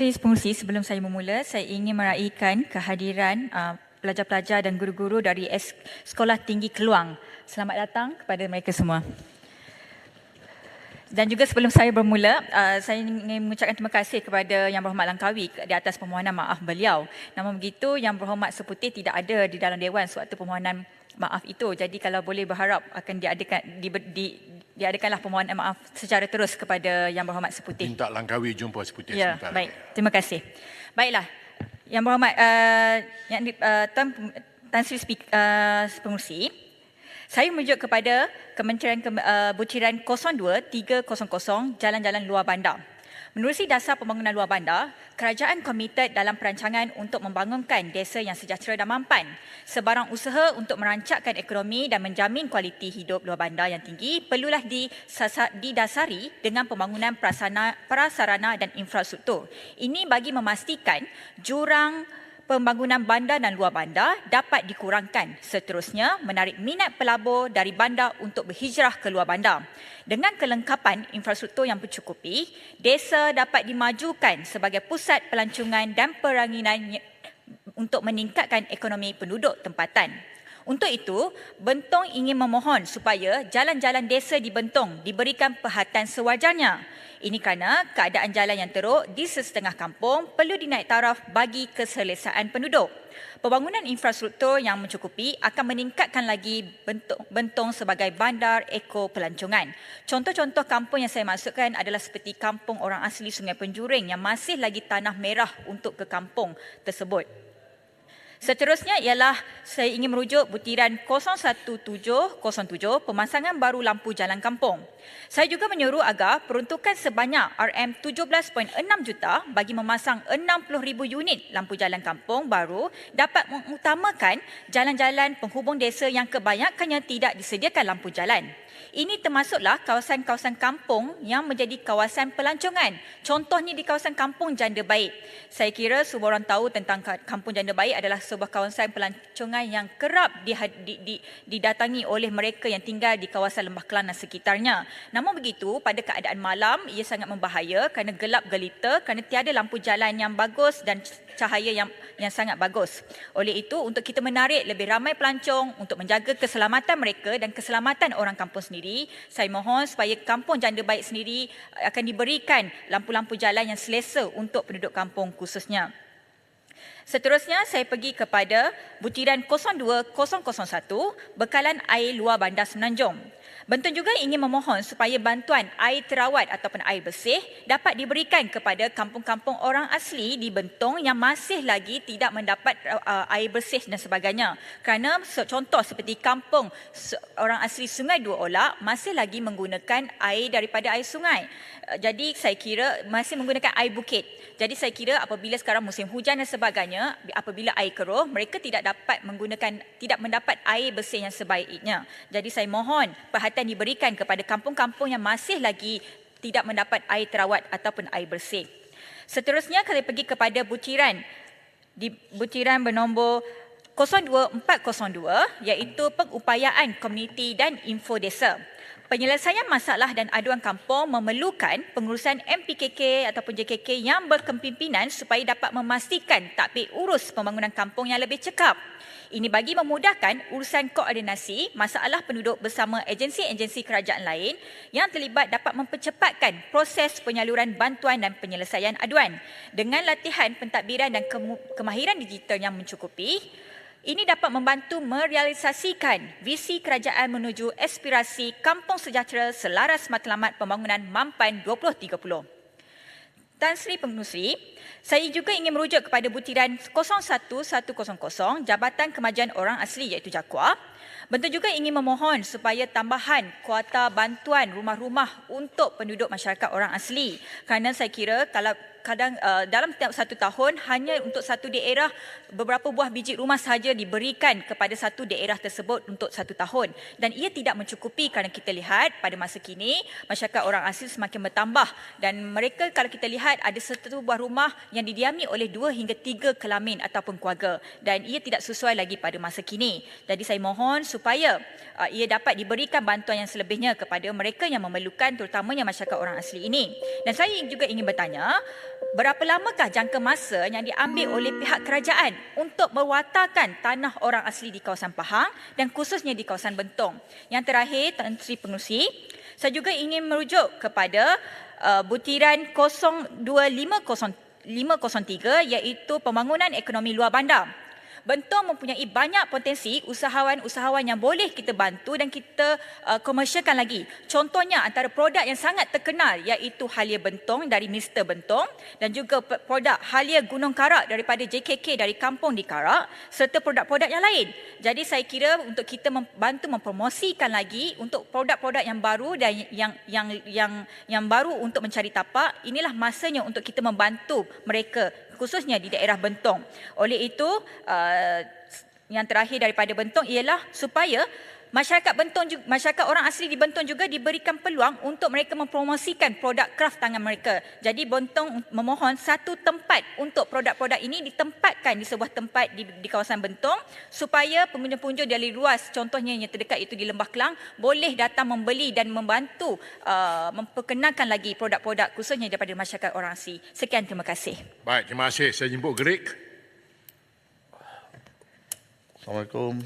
Pengurusi, sebelum saya memula, saya ingin meraihkan kehadiran pelajar-pelajar dan guru-guru dari Sekolah Tinggi Keluang. Selamat datang kepada mereka semua. Dan juga sebelum saya bermula, saya ingin mengucapkan terima kasih kepada Yang Berhormat Langkawi di atas permohonan maaf beliau. Namun begitu, Yang Berhormat Seputih tidak ada di dalam Dewan sewaktu permohonan maaf itu. Jadi kalau boleh berharap akan diadakanlah permohonan maaf secara terus kepada Yang Berhormat Seputih. Minta Langkawi jumpa Seputih ya, sebentar. Baik, terima kasih. Baiklah, Yang Berhormat Tan Sri Pengerusi, saya merujuk kepada Kementerian Butiran 02-300 Jalan-Jalan Luar Bandar. Menerusi dasar pembangunan luar bandar, kerajaan komited dalam perancangan untuk membangunkan desa yang sejahtera dan mampan. Sebarang usaha untuk merancangkan ekonomi dan menjamin kualiti hidup luar bandar yang tinggi perlulah didasari dengan pembangunan prasarana dan infrastruktur. Ini bagi memastikan jurang pembangunan bandar dan luar bandar dapat dikurangkan. Seterusnya, menarik minat pelabur dari bandar untuk berhijrah ke luar bandar. Dengan kelengkapan infrastruktur yang mencukupi, desa dapat dimajukan sebagai pusat pelancongan dan peranginan untuk meningkatkan ekonomi penduduk tempatan. Untuk itu, Bentong ingin memohon supaya jalan-jalan desa di Bentong diberikan perhatian sewajarnya. Ini kerana keadaan jalan yang teruk di sesetengah kampung perlu dinaik taraf bagi keselesaan penduduk. Pembangunan infrastruktur yang mencukupi akan meningkatkan lagi Bentong sebagai bandar eko pelancongan. Contoh-contoh kampung yang saya maksudkan adalah seperti kampung orang asli Sungai Penjuring yang masih lagi tanah merah untuk ke kampung tersebut. Seterusnya ialah saya ingin merujuk butiran 01707 pemasangan baru lampu jalan kampung. Saya juga menyuruh agar peruntukan sebanyak RM17.6 juta bagi memasang 60,000 unit lampu jalan kampung baru dapat mengutamakan jalan-jalan penghubung desa yang kebanyakannya tidak disediakan lampu jalan. Ini termasuklah kawasan-kawasan kampung yang menjadi kawasan pelancongan. Contohnya di kawasan Kampung Janda Baik. Saya kira semua orang tahu tentang Kampung Janda Baik adalah sebuah kawasan pelancongan yang kerap didatangi oleh mereka yang tinggal di kawasan Lembah Kelang dan sekitarnya. Namun begitu, pada keadaan malam, ia sangat membahaya kerana gelap gelita, kerana tiada lampu jalan yang bagus dan cahaya yang sangat bagus. Oleh itu, untuk kita menarik lebih ramai pelancong untuk menjaga keselamatan mereka dan keselamatan orang kampung sendiri, saya mohon supaya Kampung Janda Baik sendiri akan diberikan lampu-lampu jalan yang selesa untuk penduduk kampung khususnya. Seterusnya, saya pergi kepada butiran 02001 bekalan air luar bandar Semenanjung. Bentong juga ingin memohon supaya bantuan air terawat ataupun air bersih dapat diberikan kepada kampung-kampung orang asli di Bentong yang masih lagi tidak mendapat air bersih dan sebagainya. Kerana contoh seperti kampung orang asli Sungai Dua Olak masih lagi menggunakan air daripada air sungai. Jadi saya kira masih menggunakan air bukit. Jadi saya kira apabila sekarang musim hujan dan sebagainya, apabila air keruh, mereka tidak mendapat air bersih yang sebaiknya. Jadi saya mohon perhatian diberikan kepada kampung-kampung yang masih lagi tidak mendapat air terawat ataupun air bersih. Seterusnya, kita pergi kepada butiran bernombor 02402 iaitu pengupayaan komuniti dan info desa. Penyelesaian masalah dan aduan kampung memerlukan pengurusan MPKK ataupun JKK yang berkepimpinan supaya dapat memastikan tadbir urus pembangunan kampung yang lebih cekap. Ini bagi memudahkan urusan koordinasi masalah penduduk bersama agensi-agensi kerajaan lain yang terlibat dapat mempercepatkan proses penyaluran bantuan dan penyelesaian aduan. Dengan latihan pentadbiran dan kemahiran digital yang mencukupi, ini dapat membantu merealisasikan visi kerajaan menuju aspirasi kampung sejahtera selaras matlamat pembangunan mampan 2030. Tan Sri Pengerusi, saya juga ingin merujuk kepada butiran 01100 Jabatan Kemajuan Orang Asli iaitu JAKUA. Bentong juga ingin memohon supaya tambahan kuota bantuan rumah-rumah untuk penduduk masyarakat orang asli. Kerana saya kira kalau dalam setiap satu tahun hanya untuk satu daerah beberapa buah biji rumah sahaja diberikan kepada satu daerah tersebut untuk satu tahun, dan ia tidak mencukupi kerana kita lihat pada masa kini masyarakat orang asli semakin bertambah dan mereka kalau kita lihat ada satu buah rumah yang didiami oleh 2 hingga 3 kelamin ataupun keluarga, dan ia tidak sesuai lagi pada masa kini. Jadi saya mohon supaya ia dapat diberikan bantuan yang selebihnya kepada mereka yang memerlukan, terutamanya masyarakat orang asli ini. Dan saya juga ingin bertanya, berapa lamakah jangka masa yang diambil oleh pihak kerajaan untuk mewatarkan tanah orang asli di kawasan Pahang dan khususnya di kawasan Bentong? Yang terakhir, Tan Sri Pengerusi, saya juga ingin merujuk kepada butiran 02503 iaitu pembangunan ekonomi luar bandar. Bentong mempunyai banyak potensi usahawan-usahawan yang boleh kita bantu dan kita komersialkan lagi. Contohnya antara produk yang sangat terkenal iaitu Halia Bentong dari Mr. Bentong dan juga produk Halia Gunung Karak daripada JKK dari kampung di Karak serta produk-produk yang lain. Jadi saya kira untuk kita membantu mempromosikan lagi untuk produk-produk yang baru dan yang baru untuk mencari tapak, inilah masanya untuk kita membantu mereka khususnya di daerah Bentong. Oleh itu, yang terakhir daripada Bentong ialah supaya masyarakat Bentong, masyarakat orang asli di Bentong juga diberikan peluang untuk mereka mempromosikan produk kraft tangan mereka. Jadi Bentong memohon satu tempat untuk produk-produk ini ditempatkan di sebuah tempat di kawasan Bentong supaya pengunjung-pengunjung dari luas, contohnya yang terdekat itu di Lembah Kelang, boleh datang membeli dan membantu memperkenalkan lagi produk-produk khususnya daripada masyarakat orang asli. Sekian, terima kasih. Baik, terima kasih. Saya jemput Gerik. Assalamualaikum